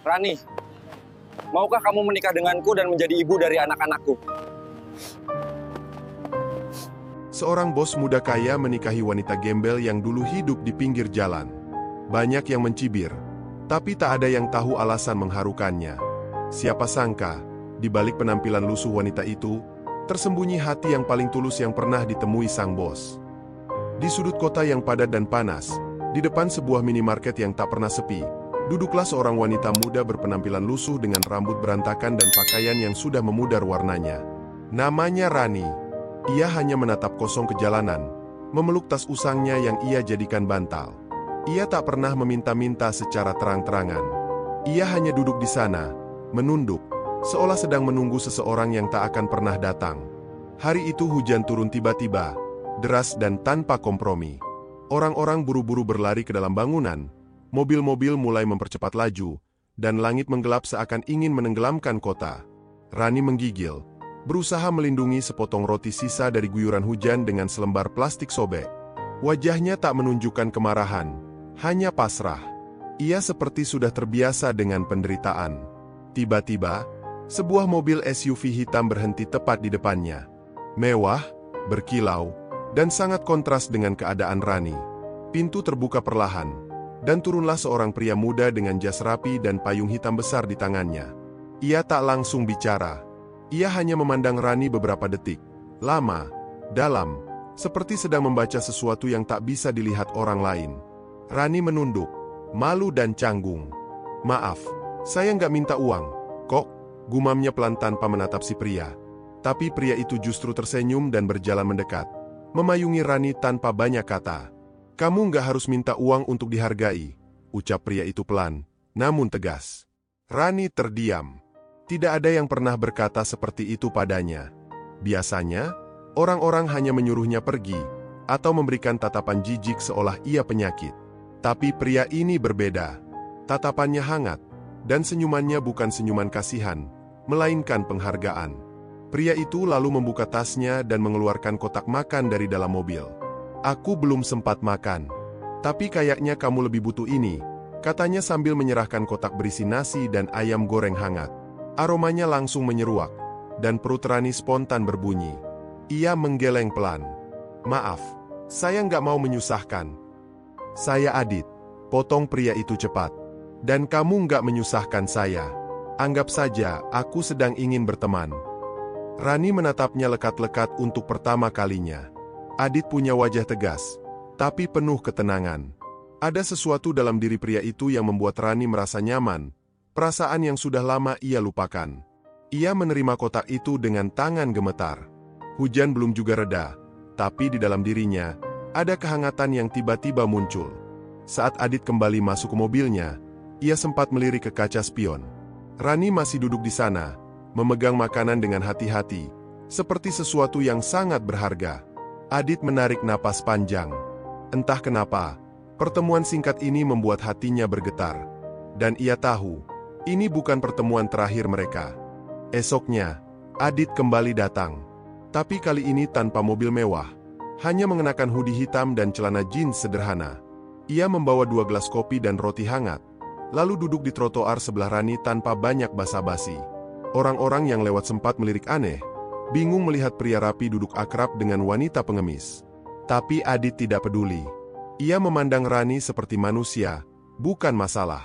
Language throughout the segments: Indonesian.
Rani, maukah kamu menikah denganku dan menjadi ibu dari anak-anakku? Seorang bos muda kaya menikahi wanita gembel yang dulu hidup di pinggir jalan. Banyak yang mencibir, tapi tak ada yang tahu alasan mengharukannya. Siapa sangka, di balik penampilan lusuh wanita itu, tersembunyi hati yang paling tulus yang pernah ditemui sang bos. Di sudut kota yang padat dan panas, di depan sebuah minimarket yang tak pernah sepi, duduklah seorang wanita muda berpenampilan lusuh dengan rambut berantakan dan pakaian yang sudah memudar warnanya. Namanya Rani. Ia hanya menatap kosong ke jalanan, memeluk tas usangnya yang ia jadikan bantal. Ia tak pernah meminta-minta secara terang-terangan. Ia hanya duduk di sana, menunduk, seolah sedang menunggu seseorang yang tak akan pernah datang. Hari itu hujan turun tiba-tiba, deras dan tanpa kompromi. Orang-orang buru-buru berlari ke dalam bangunan, mobil-mobil mulai mempercepat laju, dan langit menggelap seakan ingin menenggelamkan kota. Rani menggigil, berusaha melindungi sepotong roti sisa dari guyuran hujan dengan selembar plastik sobek. Wajahnya tak menunjukkan kemarahan, hanya pasrah. Ia seperti sudah terbiasa dengan penderitaan. Tiba-tiba, sebuah mobil SUV hitam berhenti tepat di depannya. Mewah, berkilau, dan sangat kontras dengan keadaan Rani. Pintu terbuka perlahan, dan turunlah seorang pria muda dengan jas rapi dan payung hitam besar di tangannya. Ia tak langsung bicara. Ia hanya memandang Rani beberapa detik, lama, dalam, seperti sedang membaca sesuatu yang tak bisa dilihat orang lain. Rani menunduk, malu dan canggung. "Maaf, saya nggak minta uang, kok," gumamnya pelan tanpa menatap si pria. Tapi pria itu justru tersenyum dan berjalan mendekat, memayungi Rani tanpa banyak kata. "Kamu nggak harus minta uang untuk dihargai," ucap pria itu pelan, namun tegas. Rani terdiam. Tidak ada yang pernah berkata seperti itu padanya. Biasanya, orang-orang hanya menyuruhnya pergi, atau memberikan tatapan jijik seolah ia penyakit. Tapi pria ini berbeda. Tatapannya hangat, dan senyumannya bukan senyuman kasihan, melainkan penghargaan. Pria itu lalu membuka tasnya dan mengeluarkan kotak makan dari dalam mobil. "Aku belum sempat makan. Tapi kayaknya kamu lebih butuh ini," katanya sambil menyerahkan kotak berisi nasi dan ayam goreng hangat. Aromanya langsung menyeruak, dan perut Rani spontan berbunyi. Ia menggeleng pelan. "Maaf, saya nggak mau menyusahkan." "Saya Adit," potong pria itu cepat. "Dan kamu nggak menyusahkan saya. Anggap saja aku sedang ingin berteman." Rani menatapnya lekat-lekat untuk pertama kalinya. Adit punya wajah tegas, tapi penuh ketenangan. Ada sesuatu dalam diri pria itu yang membuat Rani merasa nyaman, perasaan yang sudah lama ia lupakan. Ia menerima kotak itu dengan tangan gemetar. Hujan belum juga reda, tapi di dalam dirinya, ada kehangatan yang tiba-tiba muncul. Saat Adit kembali masuk ke mobilnya, ia sempat melirik ke kaca spion. Rani masih duduk di sana, memegang makanan dengan hati-hati, seperti sesuatu yang sangat berharga. Adit menarik napas panjang. Entah kenapa, pertemuan singkat ini membuat hatinya bergetar. Dan ia tahu, ini bukan pertemuan terakhir mereka. Esoknya, Adit kembali datang. Tapi kali ini tanpa mobil mewah. Hanya mengenakan hoodie hitam dan celana jeans sederhana. Ia membawa 2 gelas kopi dan roti hangat. Lalu duduk di trotoar sebelah Rani tanpa banyak basa-basi. Orang-orang yang lewat sempat melirik aneh. Bingung melihat pria rapi duduk akrab dengan wanita pengemis. Tapi Adit tidak peduli. Ia memandang Rani seperti manusia, bukan masalah.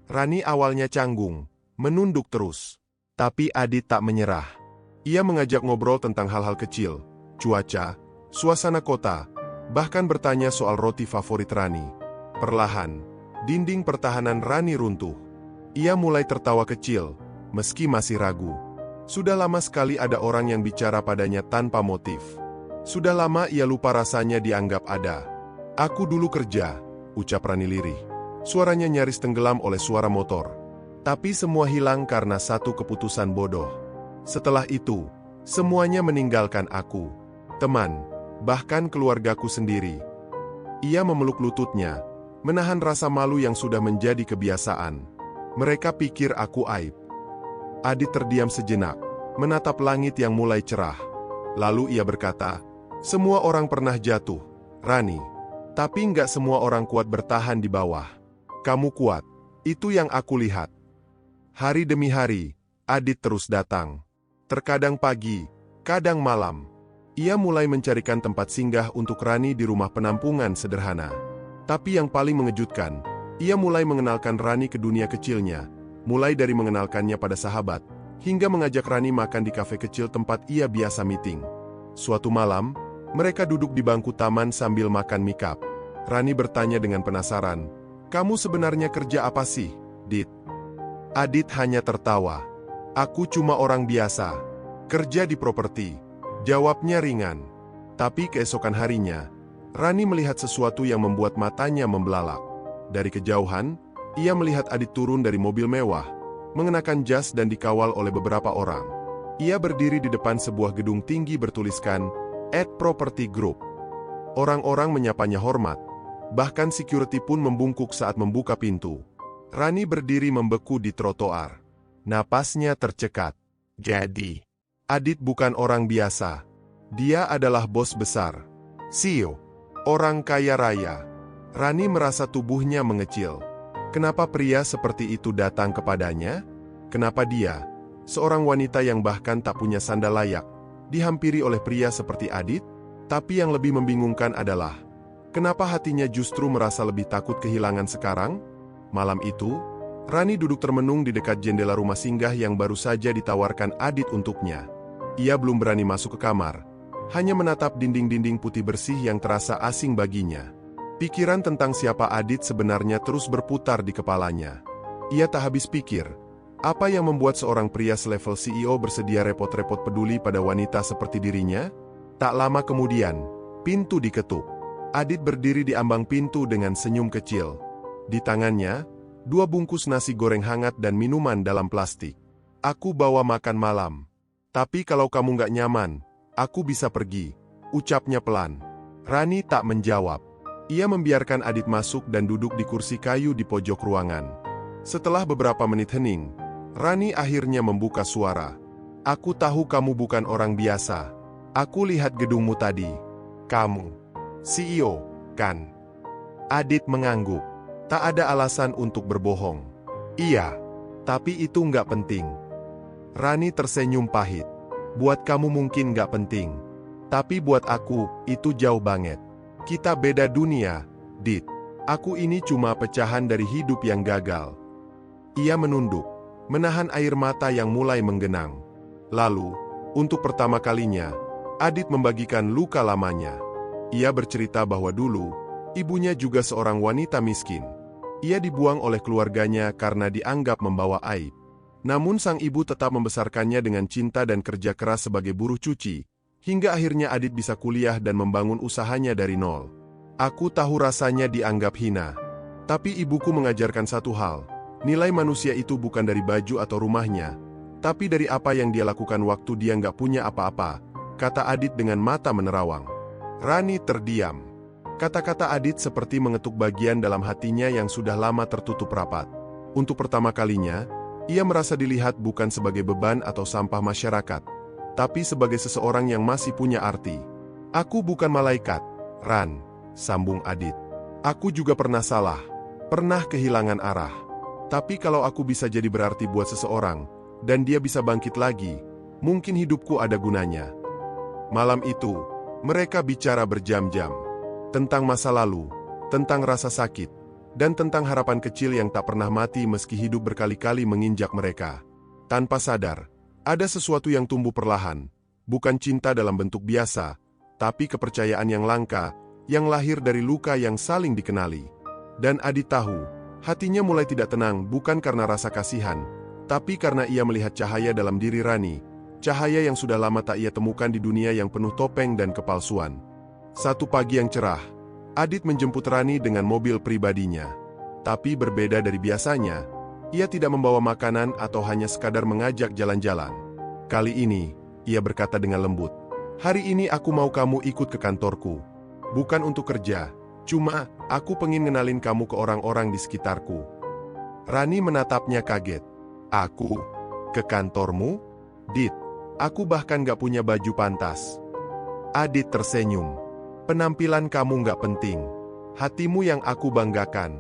Rani awalnya canggung, menunduk terus. Tapi Adit tak menyerah. Ia mengajak ngobrol tentang hal-hal kecil, cuaca, suasana kota, bahkan bertanya soal roti favorit Rani. Perlahan, dinding pertahanan Rani runtuh. Ia mulai tertawa kecil, meski masih ragu. Sudah lama sekali ada orang yang bicara padanya tanpa motif. Sudah lama ia lupa rasanya dianggap ada. "Aku dulu kerja," ucap Rani lirih. Suaranya nyaris tenggelam oleh suara motor. Tapi semua hilang karena satu keputusan bodoh. Setelah itu, semuanya meninggalkan aku. Teman, bahkan keluargaku sendiri. Ia memeluk lututnya, menahan rasa malu yang sudah menjadi kebiasaan. Mereka pikir aku aib. Adit terdiam sejenak, menatap langit yang mulai cerah. Lalu ia berkata, "Semua orang pernah jatuh, Rani. Tapi nggak semua orang kuat bertahan di bawah. Kamu kuat, itu yang aku lihat." Hari demi hari, Adit terus datang. Terkadang pagi, kadang malam. Ia mulai mencarikan tempat singgah untuk Rani di rumah penampungan sederhana. Tapi yang paling mengejutkan, ia mulai mengenalkan Rani ke dunia kecilnya, mulai dari mengenalkannya pada sahabat, hingga mengajak Rani makan di kafe kecil tempat ia biasa meeting. Suatu malam, mereka duduk di bangku taman sambil makan mie cup. Rani bertanya dengan penasaran, "Kamu sebenarnya kerja apa sih, Dit?" Adit hanya tertawa. "Aku cuma orang biasa. Kerja di properti." Jawabnya ringan. Tapi keesokan harinya, Rani melihat sesuatu yang membuat matanya membelalak. Dari kejauhan, ia melihat Adit turun dari mobil mewah, mengenakan jas dan dikawal oleh beberapa orang. Ia berdiri di depan sebuah gedung tinggi bertuliskan, Property Group. Orang-orang menyapanya hormat, bahkan security pun membungkuk saat membuka pintu. Rani berdiri membeku di trotoar. Napasnya tercekat. Jadi, Adit bukan orang biasa. Dia adalah bos besar. CEO. Orang kaya raya. Rani merasa tubuhnya mengecil. Kenapa pria seperti itu datang kepadanya? Kenapa dia, seorang wanita yang bahkan tak punya sandal layak, dihampiri oleh pria seperti Adit? Tapi yang lebih membingungkan adalah, kenapa hatinya justru merasa lebih takut kehilangan sekarang? Malam itu, Rani duduk termenung di dekat jendela rumah singgah yang baru saja ditawarkan Adit untuknya. Ia belum berani masuk ke kamar, hanya menatap dinding-dinding putih bersih yang terasa asing baginya. Pikiran tentang siapa Adit sebenarnya terus berputar di kepalanya. Ia tak habis pikir, apa yang membuat seorang pria selevel CEO bersedia repot-repot peduli pada wanita seperti dirinya? Tak lama kemudian, pintu diketuk. Adit berdiri di ambang pintu dengan senyum kecil. Di tangannya, 2 bungkus nasi goreng hangat dan minuman dalam plastik. "Aku bawa makan malam. Tapi kalau kamu nggak nyaman, aku bisa pergi," ucapnya pelan. Rani tak menjawab. Ia membiarkan Adit masuk dan duduk di kursi kayu di pojok ruangan. Setelah beberapa menit hening, Rani akhirnya membuka suara. "Aku tahu kamu bukan orang biasa. Aku lihat gedungmu tadi. Kamu CEO, kan?" Adit mengangguk. Tak ada alasan untuk berbohong. "Iya, tapi itu nggak penting." Rani tersenyum pahit. "Buat kamu mungkin nggak penting. Tapi buat aku, itu jauh banget. Kita beda dunia, Dit. Aku ini cuma pecahan dari hidup yang gagal." Ia menunduk, menahan air mata yang mulai menggenang. Lalu, untuk pertama kalinya, Adit membagikan luka lamanya. Ia bercerita bahwa dulu, ibunya juga seorang wanita miskin. Ia dibuang oleh keluarganya karena dianggap membawa aib. Namun sang ibu tetap membesarkannya dengan cinta dan kerja keras sebagai buruh cuci, hingga akhirnya Adit bisa kuliah dan membangun usahanya dari nol. "Aku tahu rasanya dianggap hina. Tapi ibuku mengajarkan satu hal, nilai manusia itu bukan dari baju atau rumahnya, tapi dari apa yang dia lakukan waktu dia nggak punya apa-apa," kata Adit dengan mata menerawang. Rani terdiam. Kata-kata Adit seperti mengetuk bagian dalam hatinya yang sudah lama tertutup rapat. Untuk pertama kalinya, ia merasa dilihat bukan sebagai beban atau sampah masyarakat, tapi sebagai seseorang yang masih punya arti. "Aku bukan malaikat, Ran," sambung Adit. "Aku juga pernah salah, pernah kehilangan arah. Tapi kalau aku bisa jadi berarti buat seseorang, dan dia bisa bangkit lagi, mungkin hidupku ada gunanya." Malam itu, mereka bicara berjam-jam. Tentang masa lalu, tentang rasa sakit, dan tentang harapan kecil yang tak pernah mati meski hidup berkali-kali menginjak mereka. Tanpa sadar, ada sesuatu yang tumbuh perlahan, bukan cinta dalam bentuk biasa, tapi kepercayaan yang langka, yang lahir dari luka yang saling dikenali. Dan Adit tahu, hatinya mulai tidak tenang bukan karena rasa kasihan, tapi karena ia melihat cahaya dalam diri Rani, cahaya yang sudah lama tak ia temukan di dunia yang penuh topeng dan kepalsuan. Satu pagi yang cerah, Adit menjemput Rani dengan mobil pribadinya. Tapi berbeda dari biasanya, ia tidak membawa makanan atau hanya sekadar mengajak jalan-jalan. Kali ini, ia berkata dengan lembut, "Hari ini aku mau kamu ikut ke kantorku. Bukan untuk kerja, cuma aku pengen ngenalin kamu ke orang-orang di sekitarku." Rani menatapnya kaget. "Aku? Ke kantormu? Dit, aku bahkan gak punya baju pantas." Adit tersenyum. "Penampilan kamu nggak penting. Hatimu yang aku banggakan."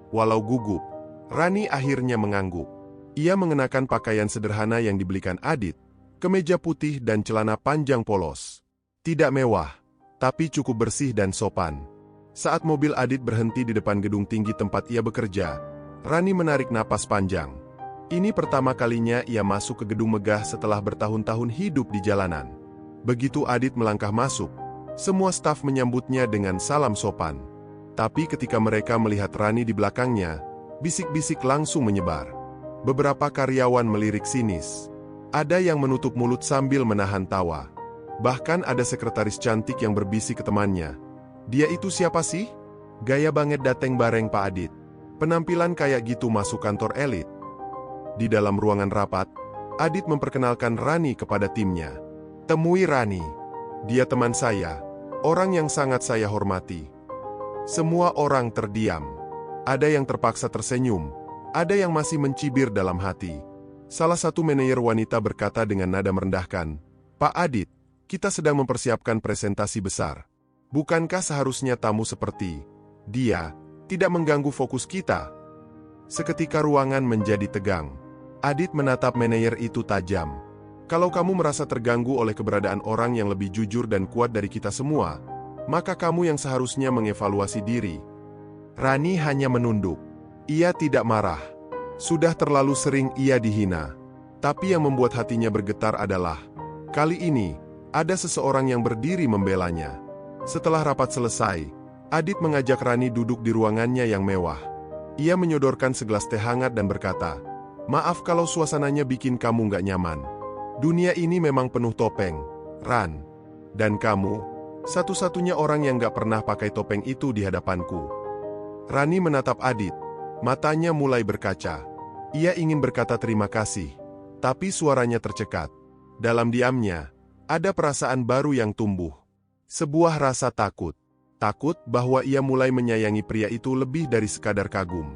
Walau gugup, Rani akhirnya mengangguk. Ia mengenakan pakaian sederhana yang dibelikan Adit, kemeja putih dan celana panjang polos. Tidak mewah, tapi cukup bersih dan sopan. Saat mobil Adit berhenti di depan gedung tinggi tempat ia bekerja, Rani menarik napas panjang. Ini pertama kalinya ia masuk ke gedung megah setelah bertahun-tahun hidup di jalanan. Begitu Adit melangkah masuk, semua staf menyambutnya dengan salam sopan. Tapi ketika mereka melihat Rani di belakangnya, bisik-bisik langsung menyebar. Beberapa karyawan melirik sinis. Ada yang menutup mulut sambil menahan tawa. Bahkan ada sekretaris cantik yang berbisik ke temannya. Dia itu siapa sih? Gaya banget dateng bareng Pak Adit. Penampilan kayak gitu masuk kantor elit. Di dalam ruangan rapat, Adit memperkenalkan Rani kepada timnya. Temui Rani. Dia teman saya, orang yang sangat saya hormati. Semua orang terdiam. Ada yang terpaksa tersenyum, ada yang masih mencibir dalam hati. Salah satu manajer wanita berkata dengan nada merendahkan, Pak Adit, kita sedang mempersiapkan presentasi besar. Bukankah seharusnya tamu seperti dia tidak mengganggu fokus kita? Seketika ruangan menjadi tegang. Adit menatap manajer itu tajam. Kalau kamu merasa terganggu oleh keberadaan orang yang lebih jujur dan kuat dari kita semua, maka kamu yang seharusnya mengevaluasi diri. Rani hanya menunduk. Ia tidak marah. Sudah terlalu sering ia dihina. Tapi yang membuat hatinya bergetar adalah, kali ini, ada seseorang yang berdiri membelanya. Setelah rapat selesai, Adit mengajak Rani duduk di ruangannya yang mewah. Ia menyodorkan segelas teh hangat dan berkata, maaf kalau suasananya bikin kamu nggak nyaman. Dunia ini memang penuh topeng, Ran. Dan kamu, satu-satunya orang yang nggak pernah pakai topeng itu di hadapanku. Rani menatap Adit. Matanya mulai berkaca. Ia ingin berkata terima kasih, tapi suaranya tercekat. Dalam diamnya, ada perasaan baru yang tumbuh. Sebuah rasa takut. Takut bahwa ia mulai menyayangi pria itu lebih dari sekadar kagum.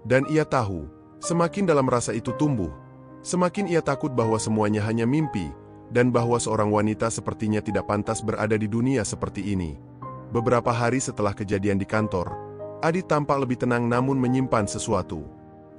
Dan ia tahu, semakin dalam rasa itu tumbuh, semakin ia takut bahwa semuanya hanya mimpi, dan bahwa seorang wanita sepertinya tidak pantas berada di dunia seperti ini. Beberapa hari setelah kejadian di kantor, Adit tampak lebih tenang namun menyimpan sesuatu.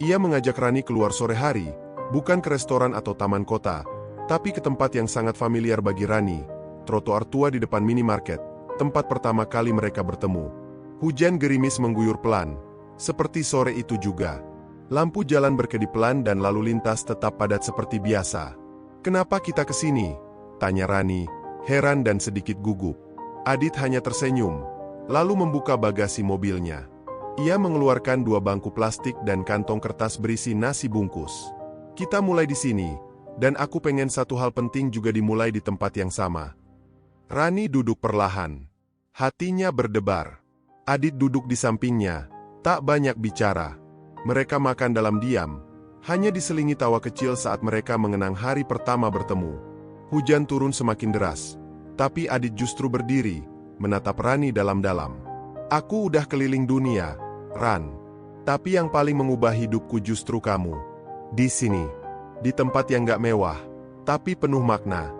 Ia mengajak Rani keluar sore hari, bukan ke restoran atau taman kota, tapi ke tempat yang sangat familiar bagi Rani, trotoar tua di depan minimarket, tempat pertama kali mereka bertemu. Hujan gerimis mengguyur pelan, seperti sore itu juga. Lampu jalan berkedip pelan dan lalu lintas tetap padat seperti biasa. Kenapa kita ke sini? Tanya Rani, heran dan sedikit gugup. Adit hanya tersenyum, lalu membuka bagasi mobilnya. Ia mengeluarkan 2 bangku plastik dan kantong kertas berisi nasi bungkus. Kita mulai di sini, dan aku pengen satu hal penting juga dimulai di tempat yang sama. Rani duduk perlahan. Hatinya berdebar. Adit duduk di sampingnya, tak banyak bicara. Mereka makan dalam diam, hanya diselingi tawa kecil saat mereka mengenang hari pertama bertemu. Hujan turun semakin deras, tapi Adit justru berdiri, menatap Rani dalam-dalam. Aku udah keliling dunia, Ran. Tapi yang paling mengubah hidupku justru kamu. Di sini. Di tempat yang gak mewah, tapi penuh makna.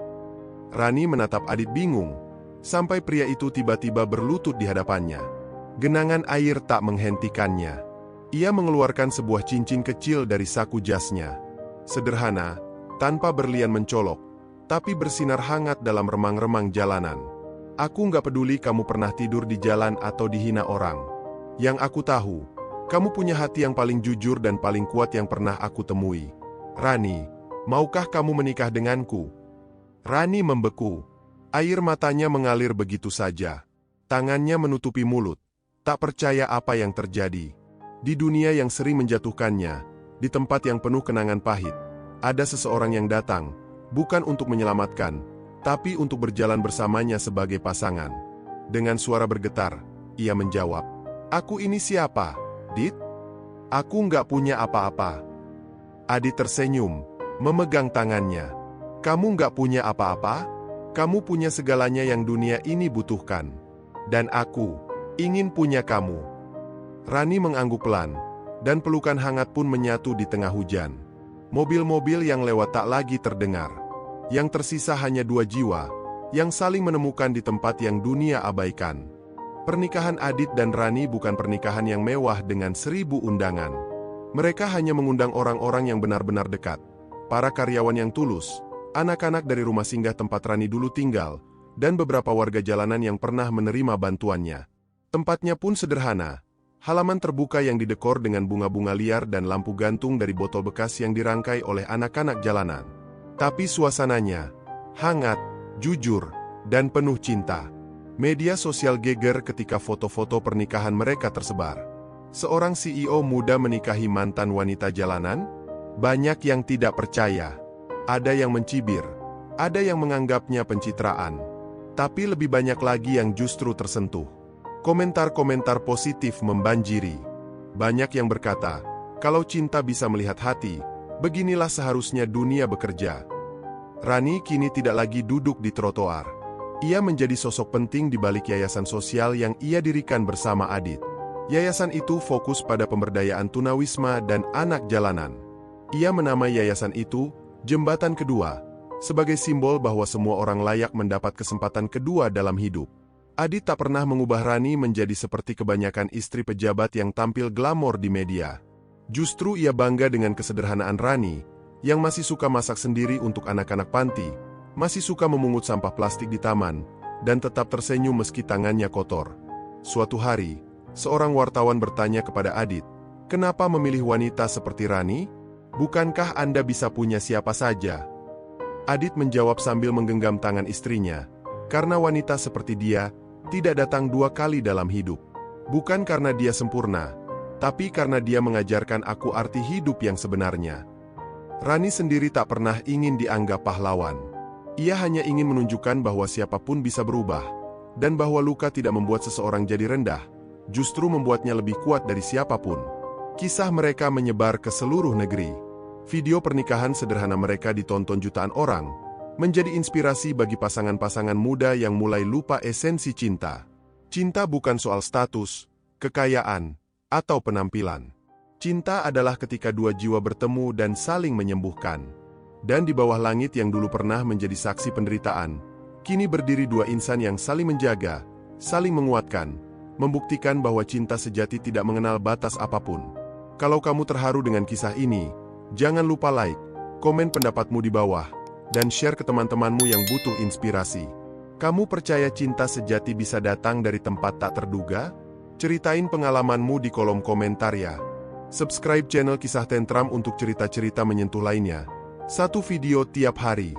Rani menatap Adit bingung, sampai pria itu tiba-tiba berlutut di hadapannya. Genangan air tak menghentikannya. Ia mengeluarkan sebuah cincin kecil dari saku jasnya. Sederhana, tanpa berlian mencolok, tapi bersinar hangat dalam remang-remang jalanan. Aku nggak peduli kamu pernah tidur di jalan atau dihina orang. Yang aku tahu, kamu punya hati yang paling jujur dan paling kuat yang pernah aku temui. Rani, maukah kamu menikah denganku? Rani membeku. Air matanya mengalir begitu saja. Tangannya menutupi mulut. Tak percaya apa yang terjadi. Di dunia yang sering menjatuhkannya, di tempat yang penuh kenangan pahit, ada seseorang yang datang, bukan untuk menyelamatkan, tapi untuk berjalan bersamanya sebagai pasangan. Dengan suara bergetar, ia menjawab, aku ini siapa, Dit? Aku nggak punya apa-apa. Adit tersenyum, memegang tangannya. Kamu nggak punya apa-apa? Kamu punya segalanya yang dunia ini butuhkan. Dan aku ingin punya kamu. Rani mengangguk pelan, dan pelukan hangat pun menyatu di tengah hujan. Mobil-mobil yang lewat tak lagi terdengar. Yang tersisa hanya 2 jiwa, yang saling menemukan di tempat yang dunia abaikan. Pernikahan Adit dan Rani bukan pernikahan yang mewah dengan 1000 undangan. Mereka hanya mengundang orang-orang yang benar-benar dekat. Para karyawan yang tulus, anak-anak dari rumah singgah tempat Rani dulu tinggal, dan beberapa warga jalanan yang pernah menerima bantuannya. Tempatnya pun sederhana. Halaman terbuka yang didekor dengan bunga-bunga liar dan lampu gantung dari botol bekas yang dirangkai oleh anak-anak jalanan. Tapi suasananya hangat, jujur, dan penuh cinta. Media sosial geger ketika foto-foto pernikahan mereka tersebar. Seorang CEO muda menikahi mantan wanita jalanan? Banyak yang tidak percaya. Ada yang mencibir. Ada yang menganggapnya pencitraan. Tapi lebih banyak lagi yang justru tersentuh. Komentar-komentar positif membanjiri. Banyak yang berkata, kalau cinta bisa melihat hati, beginilah seharusnya dunia bekerja. Rani kini tidak lagi duduk di trotoar. Ia menjadi sosok penting di balik yayasan sosial yang ia dirikan bersama Adit. Yayasan itu fokus pada pemberdayaan tunawisma dan anak jalanan. Ia menamai yayasan itu Jembatan Kedua, sebagai simbol bahwa semua orang layak mendapat kesempatan kedua dalam hidup. Adit tak pernah mengubah Rani menjadi seperti kebanyakan istri pejabat yang tampil glamor di media. Justru ia bangga dengan kesederhanaan Rani, yang masih suka masak sendiri untuk anak-anak panti, masih suka memungut sampah plastik di taman, dan tetap tersenyum meski tangannya kotor. Suatu hari, seorang wartawan bertanya kepada Adit, "Kenapa memilih wanita seperti Rani? Bukankah Anda bisa punya siapa saja?" Adit menjawab sambil menggenggam tangan istrinya, "Karena wanita seperti dia tidak datang dua kali dalam hidup. Bukan karena dia sempurna, tapi karena dia mengajarkan aku arti hidup yang sebenarnya." Rani sendiri tak pernah ingin dianggap pahlawan. Ia hanya ingin menunjukkan bahwa siapapun bisa berubah, dan bahwa luka tidak membuat seseorang jadi rendah, justru membuatnya lebih kuat dari siapapun. Kisah mereka menyebar ke seluruh negeri. Video pernikahan sederhana mereka ditonton jutaan orang, menjadi inspirasi bagi pasangan-pasangan muda yang mulai lupa esensi cinta. Cinta bukan soal status, kekayaan, atau penampilan. Cinta adalah ketika dua jiwa bertemu dan saling menyembuhkan. Dan di bawah langit yang dulu pernah menjadi saksi penderitaan, kini berdiri dua insan yang saling menjaga, saling menguatkan, membuktikan bahwa cinta sejati tidak mengenal batas apapun. Kalau kamu terharu dengan kisah ini, jangan lupa like, komen pendapatmu di bawah, dan share ke teman-temanmu yang butuh inspirasi. Kamu percaya cinta sejati bisa datang dari tempat tak terduga? Ceritain pengalamanmu di kolom komentar ya. Subscribe channel Kisah Tentram untuk cerita-cerita menyentuh lainnya. Satu video tiap hari.